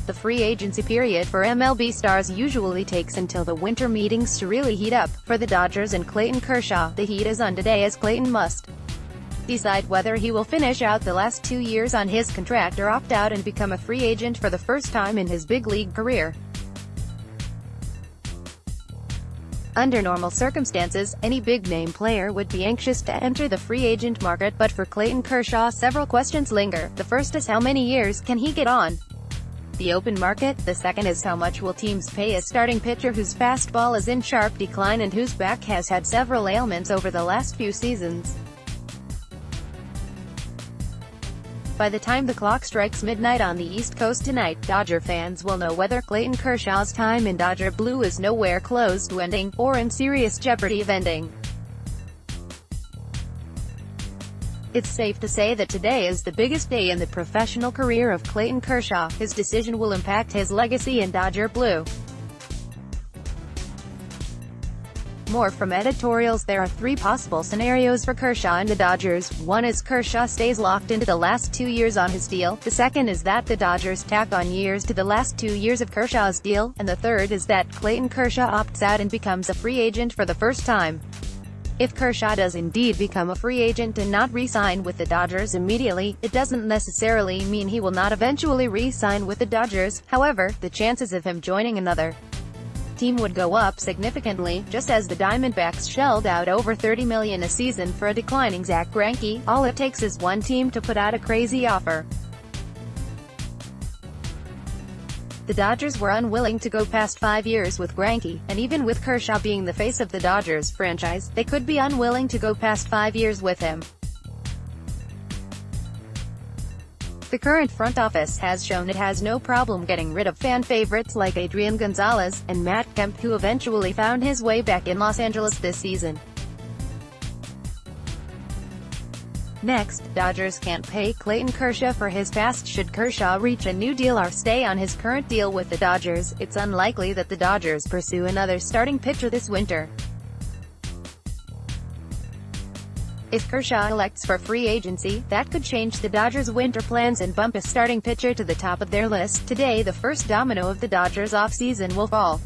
The free agency period for MLB stars usually takes until the winter meetings to really heat up. For the Dodgers and Clayton Kershaw, the heat is on today as Clayton must decide whether he will finish out the last 2 years on his contract or opt out and become a free agent for the first time in his big league career. Under normal circumstances, any big-name player would be anxious to enter the free agent market, but for Clayton Kershaw several questions linger. The first is how many years can he get on the open market? The second is how much will teams pay a starting pitcher whose fastball is in sharp decline and whose back has had several ailments over the last few seasons. By the time the clock strikes midnight on the East Coast tonight, Dodger fans will know whether Clayton Kershaw's time in Dodger blue is nowhere close to ending, or in serious jeopardy of ending. It's safe to say that today is the biggest day in the professional career of Clayton Kershaw. His decision will impact his legacy in Dodger blue. More from editorials. There are 3 possible scenarios for Kershaw and the Dodgers. One is Kershaw stays locked into the last 2 years on his deal. The second is that the Dodgers tack on years to the last 2 years of Kershaw's deal. And the third is that Clayton Kershaw opts out and becomes a free agent for the first time. If Kershaw does indeed become a free agent and not re-sign with the Dodgers immediately, it doesn't necessarily mean he will not eventually re-sign with the Dodgers. However, the chances of him joining another team would go up significantly, just as the Diamondbacks shelled out over $30 million a season for a declining Zack Greinke. All it takes is one team to put out a crazy offer. The Dodgers were unwilling to go past 5 years with Greinke, and even with Kershaw being the face of the Dodgers franchise, they could be unwilling to go past 5 years with him. The current front office has shown it has no problem getting rid of fan favorites like Adrian Gonzalez and Matt Kemp, who eventually found his way back in Los Angeles this season. Next, Dodgers can't pay Clayton Kershaw for his past. Should Kershaw reach a new deal or stay on his current deal with the Dodgers, it's unlikely that the Dodgers pursue another starting pitcher this winter. If Kershaw elects for free agency, that could change the Dodgers' winter plans and bump a starting pitcher to the top of their list. Today, the first domino of the Dodgers' offseason will fall.